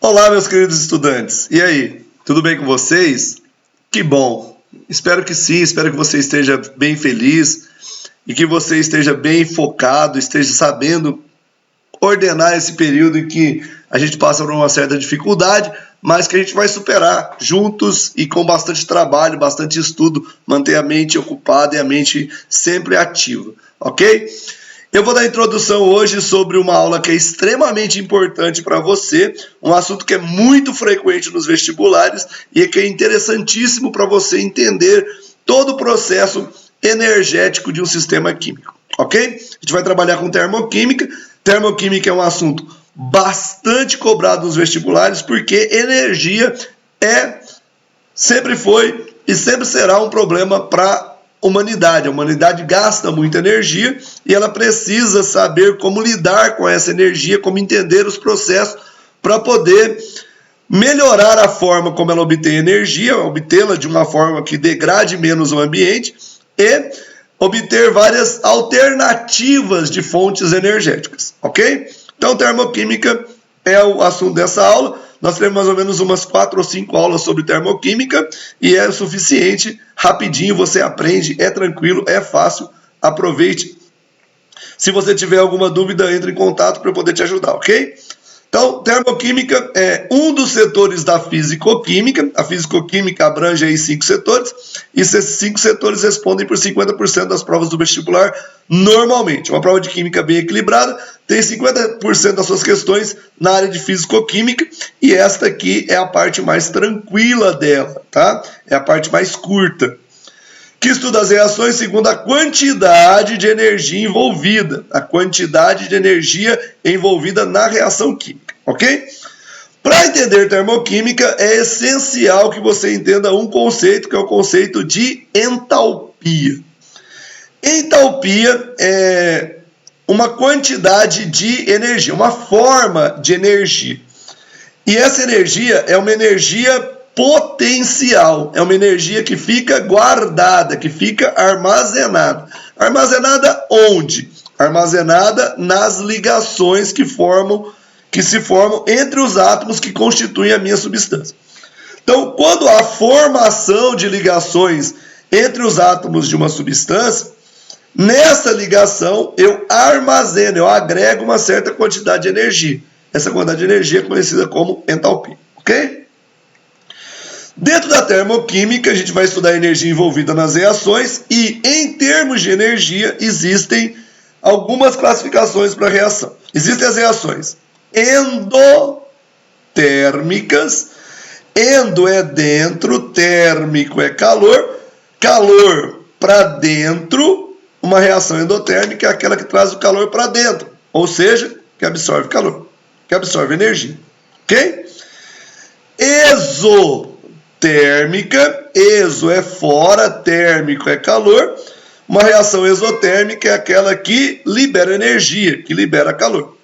Olá, meus queridos estudantes. E aí, tudo bem com vocês? Que bom. Espero que sim, espero que você esteja bem feliz e que você esteja bem focado, esteja sabendo ordenar esse período em que a gente passa por uma certa dificuldade, mas que a gente vai superar juntos e com bastante trabalho, bastante estudo, manter a mente ocupada e a mente sempre ativa, ok? Eu vou dar a introdução hoje sobre uma aula que é extremamente importante para você, um assunto que é muito frequente nos vestibulares e que é interessantíssimo para você entender todo o processo energético de um sistema químico, ok? A gente vai trabalhar com termoquímica. Termoquímica é um assunto bastante cobrado nos vestibulares porque energia sempre foi e sempre será um problema para humanidade. A humanidade gasta muita energia e ela precisa saber como lidar com essa energia, como entender os processos para poder melhorar a forma como ela obtém energia, obtê-la de uma forma que degrade menos o ambiente e obter várias alternativas de fontes energéticas, ok? Então, termoquímica é o assunto dessa aula. Nós teremos mais ou menos umas 4 ou 5 aulas sobre termoquímica e é o suficiente, rapidinho você aprende, é tranquilo, é fácil, aproveite. Se você tiver alguma dúvida, entre em contato para eu poder te ajudar, ok? Então, termoquímica é um dos setores da fisicoquímica. A fisicoquímica abrange aí 5 setores, e esses 5 setores respondem por 50% das provas do vestibular normalmente. Uma prova de química bem equilibrada tem 50% das suas questões na área de fisicoquímica, e esta aqui é a parte mais tranquila dela, tá? É a parte mais curta, que estuda as reações segundo a quantidade de energia envolvida, a quantidade de energia envolvida na reação química, ok? Para entender termoquímica, é essencial que você entenda um conceito, que é o conceito de entalpia. Entalpia é uma quantidade de energia, uma forma de energia. E essa energia é uma energia potencial, é uma energia que fica guardada, que fica armazenada. Armazenada onde? Armazenada nas ligações que se formam entre os átomos que constituem a minha substância. Então, quando há formação de ligações entre os átomos de uma substância, nessa ligação eu armazeno, eu agrego uma certa quantidade de energia. Essa quantidade de energia é conhecida como entalpia, ok? Dentro da termoquímica, a gente vai estudar a energia envolvida nas reações e, em termos de energia, existem algumas classificações para a reação. Existem as reações endotérmicas. Endo é dentro, térmico é calor. Calor para dentro, uma reação endotérmica é aquela que traz o calor para dentro, ou seja, que absorve calor, que absorve energia, ok? Exotérmica, exo é fora, térmico é calor. Uma reação exotérmica é aquela que libera energia, que libera calor.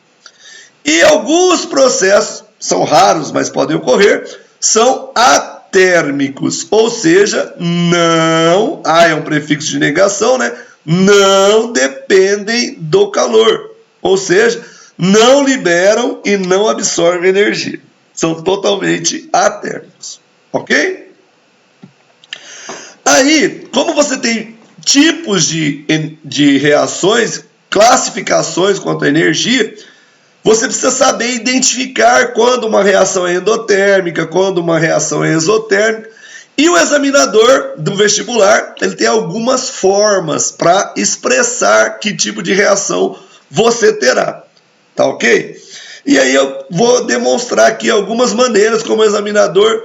E alguns processos, são raros, mas podem ocorrer, são atérmicos, ou seja, não, é um prefixo de negação, né? Não dependem do calor, ou seja, não liberam e não absorvem energia. São totalmente atérmicos, ok? Aí, como você tem tipos de reações, classificações quanto à energia, você precisa saber identificar quando uma reação é endotérmica, quando uma reação é exotérmica. E o examinador do vestibular, ele tem algumas formas para expressar que tipo de reação você terá, tá ok? E aí eu vou demonstrar aqui algumas maneiras como o examinador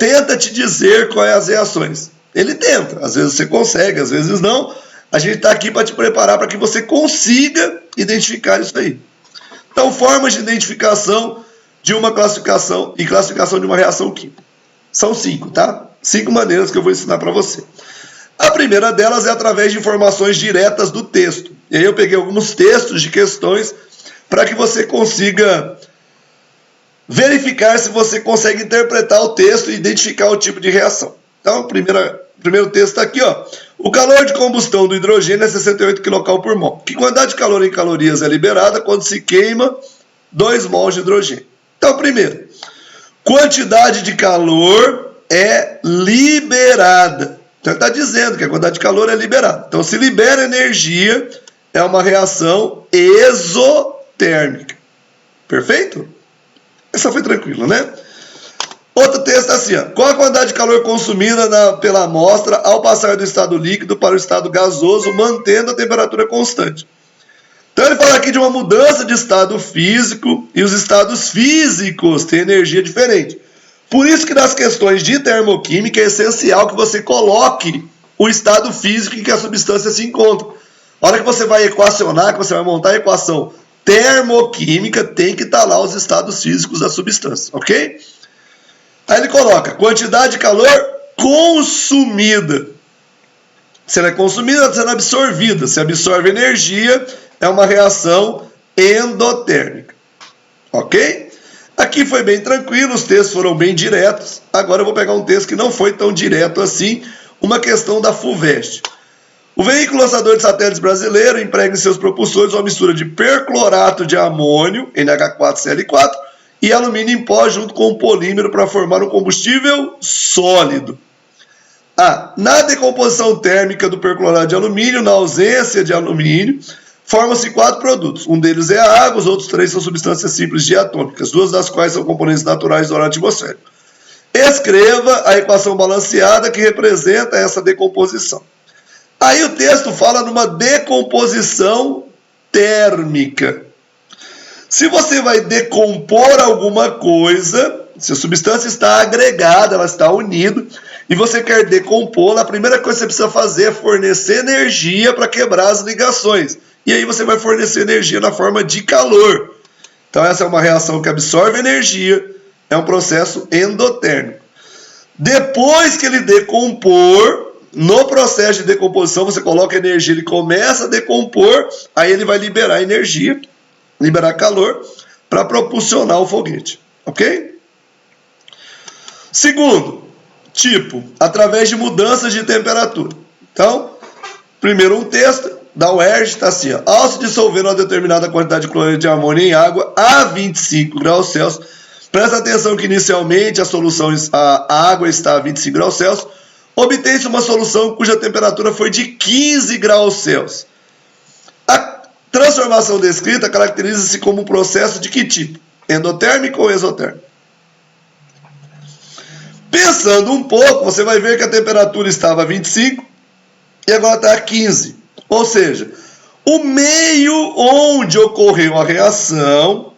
tenta te dizer quais as reações. Ele tenta, às vezes você consegue, às vezes não. A gente está aqui para te preparar para que você consiga identificar isso aí. Então, formas de identificação de uma classificação e classificação de uma reação química. São 5, tá? 5 maneiras que eu vou ensinar para você. A primeira delas é através de informações diretas do texto. E aí eu peguei alguns textos de questões para que você consiga verificar se você consegue interpretar o texto e identificar o tipo de reação. Então, o primeiro texto está aqui, ó. O calor de combustão do hidrogênio é 68 kcal por mol. Que quantidade de calor em calorias é liberada quando se queima 2 mols de hidrogênio? Então, primeiro, quantidade de calor é liberada. Então, ele está dizendo que a quantidade de calor é liberada. Então, se libera energia, é uma reação exotérmica. Perfeito? Essa foi tranquila, né? Outro texto assim, ó. Qual a quantidade de calor consumida pela amostra ao passar do estado líquido para o estado gasoso, mantendo a temperatura constante? Então ele fala aqui de uma mudança de estado físico, e os estados físicos têm energia diferente. Por isso que nas questões de termoquímica é essencial que você coloque o estado físico em que a substância se encontra. A hora que você vai equacionar, que você vai montar a equação termoquímica, tem que estar lá os estados físicos da substância, ok? Aí ele coloca quantidade de calor consumida. Se ela é consumida, ela está sendo absorvida. Se absorve energia, é uma reação endotérmica. Ok? Aqui foi bem tranquilo, os textos foram bem diretos. Agora eu vou pegar um texto que não foi tão direto assim, uma questão da FUVEST. O veículo lançador de satélites brasileiro emprega em seus propulsores uma mistura de perclorato de amônio, NH4Cl4, e alumínio em pó junto com um polímero para formar um combustível sólido. Na decomposição térmica do perclorato de alumínio, na ausência de alumínio, formam-se 4 produtos. Um deles é a água, os outros 3 são substâncias simples diatômicas, 2 das quais são componentes naturais do ar atmosférico. Escreva a equação balanceada que representa essa decomposição. Aí o texto fala numa decomposição térmica. Se você vai decompor alguma coisa, se a substância está agregada, ela está unida, e você quer decompô-la, a primeira coisa que você precisa fazer é fornecer energia para quebrar as ligações. E aí você vai fornecer energia na forma de calor. Então essa é uma reação que absorve energia, é um processo endotérmico. Depois que ele decompor, no processo de decomposição você coloca energia, ele começa a decompor, aí ele vai liberar energia, liberar calor para propulsionar o foguete, ok? Segundo tipo, através de mudanças de temperatura. Então, primeiro um texto da UERJ está assim, ó, ao se dissolver uma determinada quantidade de cloreto de amônio em água a 25 graus Celsius, presta atenção que inicialmente a água está a 25 graus Celsius, obtém-se uma solução cuja temperatura foi de 15 graus Celsius. A transformação descrita caracteriza-se como um processo de que tipo? Endotérmico ou exotérmico? Pensando um pouco, você vai ver que a temperatura estava a 25 e agora está a 15. Ou seja, o meio onde ocorreu a reação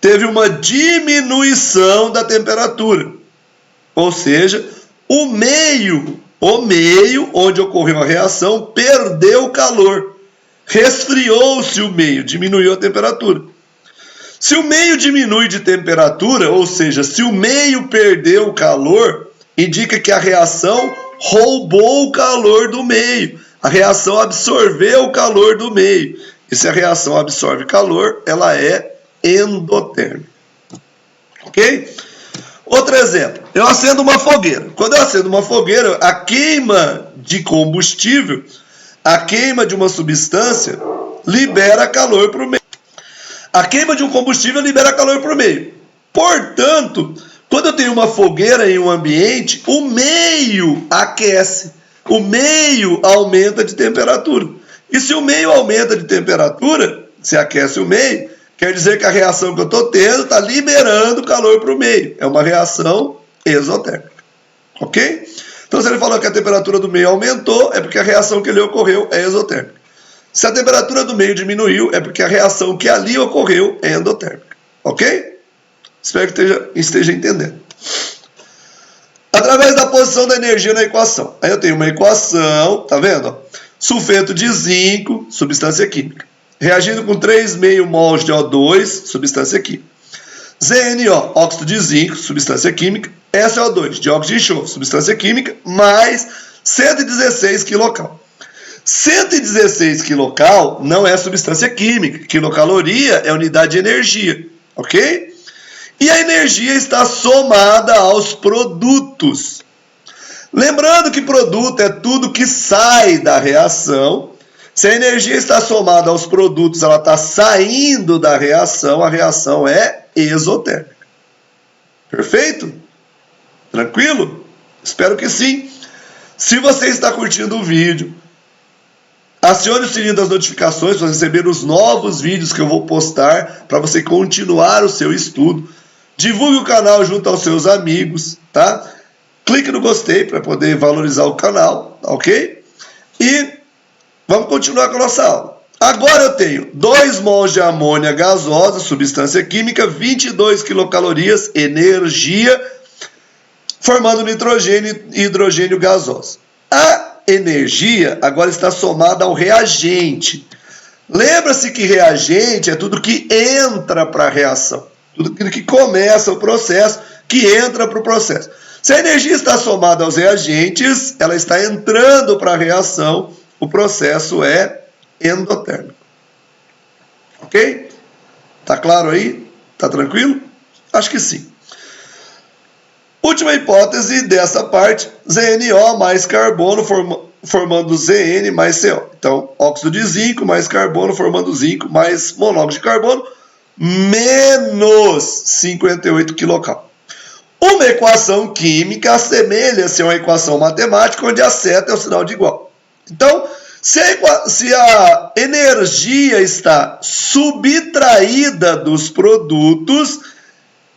teve uma diminuição da temperatura. Ou seja, o meio onde ocorreu a reação perdeu calor. Resfriou-se o meio, diminuiu a temperatura. Se o meio diminui de temperatura, ou seja, se o meio perdeu o calor, indica que a reação roubou o calor do meio. A reação absorveu o calor do meio. E se a reação absorve calor, ela é endotérmica. Ok? Outro exemplo. Eu acendo uma fogueira. Quando eu acendo uma fogueira, a queima de combustível, a queima de uma substância, libera calor para o meio. A queima de um combustível libera calor para o meio. Portanto, quando eu tenho uma fogueira em um ambiente, o meio aquece. O meio aumenta de temperatura. E se o meio aumenta de temperatura, se aquece o meio, quer dizer que a reação que eu estou tendo está liberando calor para o meio. É uma reação exotérmica. Ok? Então, se ele falou que a temperatura do meio aumentou, é porque a reação que ali ocorreu é exotérmica. Se a temperatura do meio diminuiu, é porque a reação que ali ocorreu é endotérmica. Ok? Espero que esteja entendendo. Através da posição da energia na equação. Aí eu tenho uma equação, tá vendo? Sulfeto de zinco, substância química. Reagindo com 3,5 mols de O2, substância química. ZNO, óxido de zinco, substância química. SO2, dióxido de enxofre, substância química, mais 116 quilocal. 116 quilocal não é substância química. Quilocaloria é unidade de energia, ok? E a energia está somada aos produtos. Lembrando que produto é tudo que sai da reação. Se a energia está somada aos produtos, ela está saindo da reação, a reação é exotérmica. Perfeito? Tranquilo? Espero que sim. Se você está curtindo o vídeo, acione o sininho das notificações para receber os novos vídeos que eu vou postar para você continuar o seu estudo. Divulgue o canal junto aos seus amigos, tá? Clique no gostei para poder valorizar o canal, tá ok? E vamos continuar com a nossa aula. Agora eu tenho 2 mols de amônia gasosa, substância química, 22 quilocalorias, energia, formando nitrogênio e hidrogênio gasoso. A energia agora está somada ao reagente. Lembra-se que reagente é tudo que entra para a reação, tudo que começa o processo, que entra para o processo. Se a energia está somada aos reagentes, ela está entrando para a reação, o processo é endotérmico. Ok? Tá claro aí? Tá tranquilo? Acho que sim. Última hipótese dessa parte, ZNO mais carbono formando Zn mais CO. Então, óxido de zinco mais carbono formando zinco mais monóxido de carbono menos 58 kcal. Uma equação química assemelha-se a uma equação matemática onde a seta é o sinal de igual. Então, se a energia está subtraída dos produtos,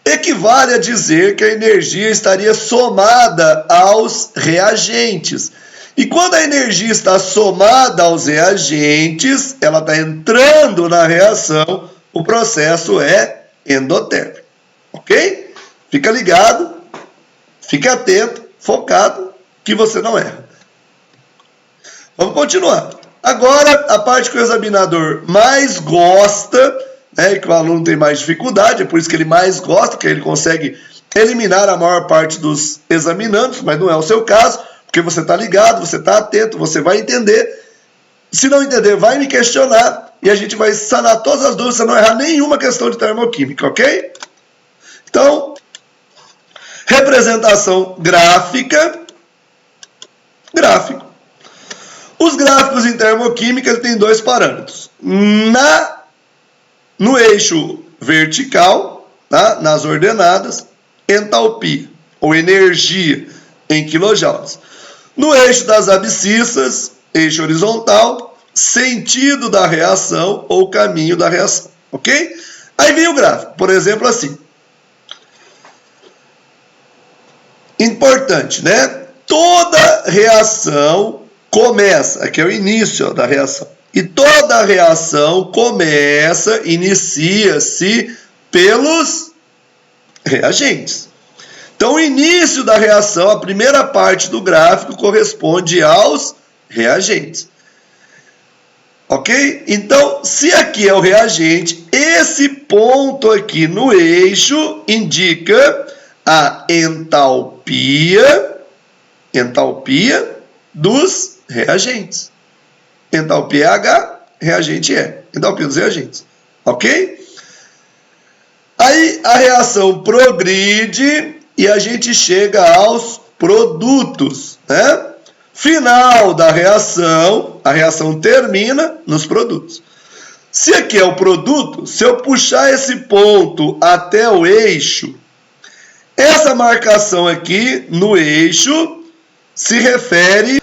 equivale a dizer que a energia estaria somada aos reagentes. E quando a energia está somada aos reagentes, ela está entrando na reação, o processo é endotérmico. Ok? Fica ligado, fique atento, focado, que você não erra. Vamos continuar. Agora, a parte que o examinador mais gosta, né, que o aluno tem mais dificuldade, é por isso que ele mais gosta, que ele consegue eliminar a maior parte dos examinandos, mas não é o seu caso, porque você está ligado, você está atento, você vai entender. Se não entender, vai me questionar e a gente vai sanar todas as dúvidas, você não errar nenhuma questão de termoquímica, ok? Então, representação gráfica, gráfico. Os gráficos em termoquímica têm 2 parâmetros. No eixo vertical, tá? Nas ordenadas, entalpia, ou energia, em quilojoules. No eixo das abscissas, eixo horizontal, sentido da reação ou caminho da reação. Ok? Aí vem o gráfico, por exemplo, assim. Importante, né? Toda reação começa, aqui é o início da reação. E toda reação inicia-se pelos reagentes. Então, o início da reação, a primeira parte do gráfico, corresponde aos reagentes. Ok? Então, se aqui é o reagente, esse ponto aqui no eixo indica a entalpia dos reagentes. Entalpia é H, reagente é. Entalpia dos reagentes. Ok? Aí a reação progride e a gente chega aos produtos, né? Final da reação, a reação termina nos produtos. Se aqui é o produto, se eu puxar esse ponto até o eixo, essa marcação aqui no eixo se refere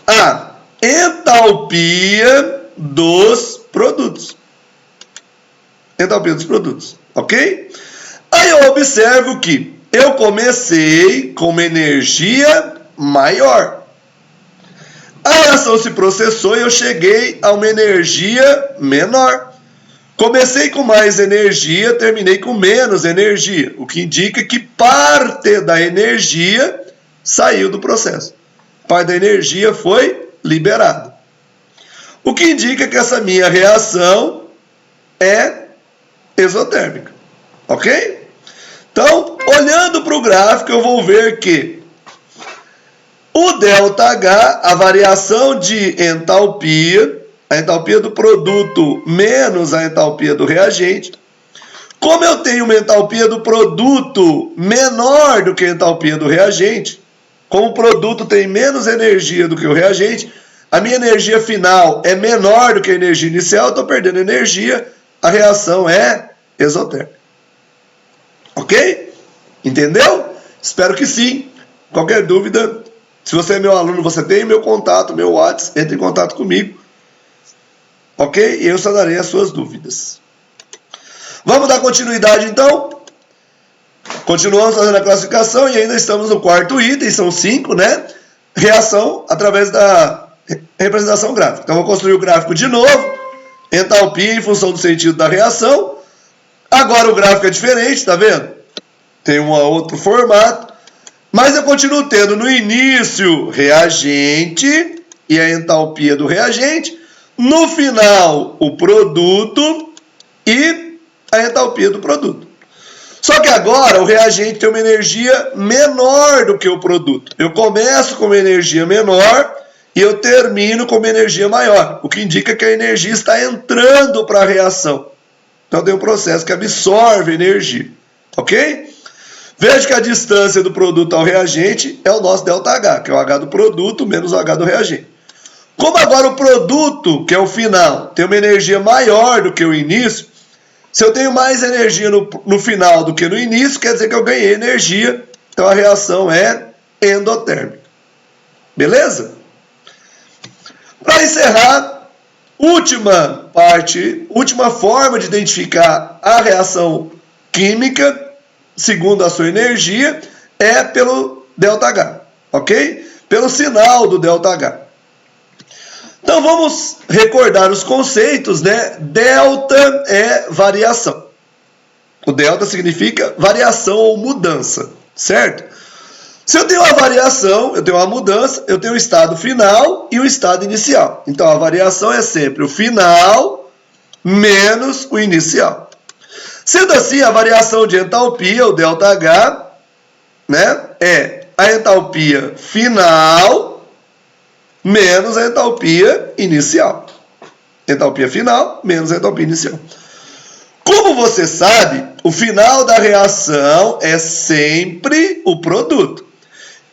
à entalpia dos produtos. Entalpia dos produtos, ok? Aí eu observo que eu comecei com uma energia maior. A reação se processou e eu cheguei a uma energia menor. Comecei com mais energia, terminei com menos energia, o que indica que parte da energia saiu do processo. Parte da energia foi liberada. O que indica que essa minha reação é exotérmica. Ok? Então, olhando para o gráfico, eu vou ver que o ΔH, a variação de entalpia, a entalpia do produto menos a entalpia do reagente. Como eu tenho uma entalpia do produto menor do que a entalpia do reagente, como o produto tem menos energia do que o reagente, a minha energia final é menor do que a energia inicial, eu estou perdendo energia, a reação é exotérmica. Ok? Entendeu? Espero que sim. Qualquer dúvida, se você é meu aluno, você tem meu contato, meu WhatsApp, entre em contato comigo. Ok? E eu sanarei as suas dúvidas. Vamos dar continuidade então? Continuamos fazendo a classificação e ainda estamos no quarto item, são 5, né? Reação através da representação gráfica. Então, vou construir o gráfico de novo. Entalpia em função do sentido da reação. Agora o gráfico é diferente, tá vendo? Tem um outro formato. Mas eu continuo tendo no início reagente e a entalpia do reagente. No final, o produto e a entalpia do produto. Só que agora o reagente tem uma energia menor do que o produto. Eu começo com uma energia menor e eu termino com uma energia maior, o que indica que a energia está entrando para a reação. Então tem um processo que absorve energia, ok? Veja que a distância do produto ao reagente é o nosso ΔH, que é o H do produto menos o H do reagente. Como agora o produto, que é o final, tem uma energia maior do que o início, se eu tenho mais energia no final do que no início, quer dizer que eu ganhei energia, então a reação é endotérmica. Beleza? Para encerrar, última parte, última forma de identificar a reação química, segundo a sua energia, é pelo ΔH, ok? Pelo sinal do ΔH. Então vamos recordar os conceitos, né? Delta é variação. O delta significa variação ou mudança, certo? Se eu tenho uma variação, eu tenho uma mudança, eu tenho o estado final e o estado inicial. Então a variação é sempre o final menos o inicial. Sendo assim, a variação de entalpia, o ΔH, né, é a entalpia final menos a entalpia inicial. Entalpia final menos a entalpia inicial. Como você sabe, o final da reação é sempre o produto.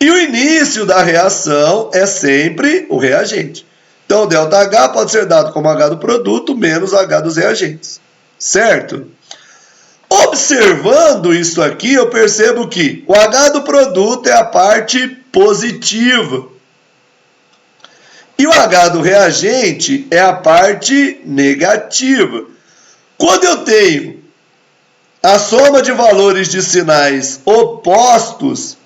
E o início da reação é sempre o reagente. Então, o ΔH pode ser dado como H do produto menos H dos reagentes. Certo? Observando isso aqui, eu percebo que o H do produto é a parte positiva. E o H do reagente é a parte negativa. Quando eu tenho a soma de valores de sinais opostos,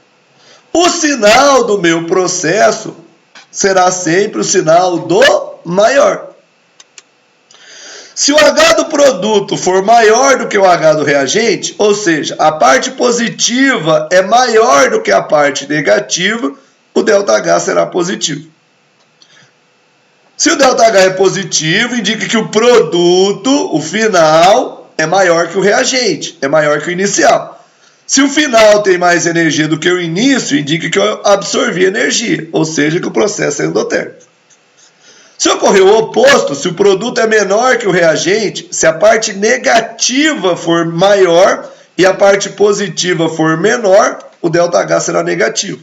o sinal do meu processo será sempre o sinal do maior. Se o H do produto for maior do que o H do reagente, ou seja, a parte positiva é maior do que a parte negativa, o ΔH será positivo. Se o ΔH é positivo, indica que o produto, o final, é maior que o reagente, é maior que o inicial. Se o final tem mais energia do que o início, indica que eu absorvi energia, ou seja, que o processo é endotérmico. Se ocorrer o oposto, se o produto é menor que o reagente, se a parte negativa for maior e a parte positiva for menor, o ΔH será negativo.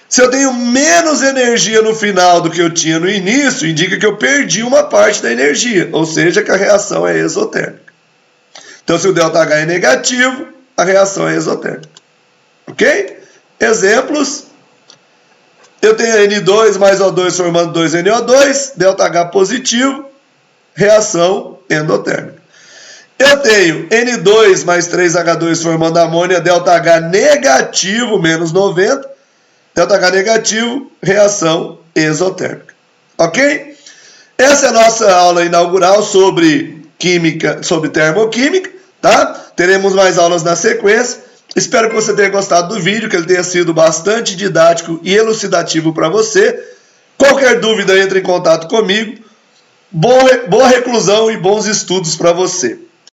Se eu tenho menos energia no final do que eu tinha no início, indica que eu perdi uma parte da energia, ou seja, que a reação é exotérmica. Então, se o ΔH é negativo, a reação é exotérmica. Ok? Exemplos. Eu tenho N2 mais O2 formando 2NO2, ΔH positivo, reação endotérmica. Eu tenho N2 mais 3H2 formando amônia, ΔH negativo, menos 90, ΔH negativo, reação exotérmica. Ok? Essa é a nossa aula inaugural sobre química, sobre termoquímica, tá? Teremos mais aulas na sequência. Espero que você tenha gostado do vídeo, que ele tenha sido bastante didático e elucidativo para você. Qualquer dúvida, entre em contato comigo. Boa reclusão e bons estudos para você.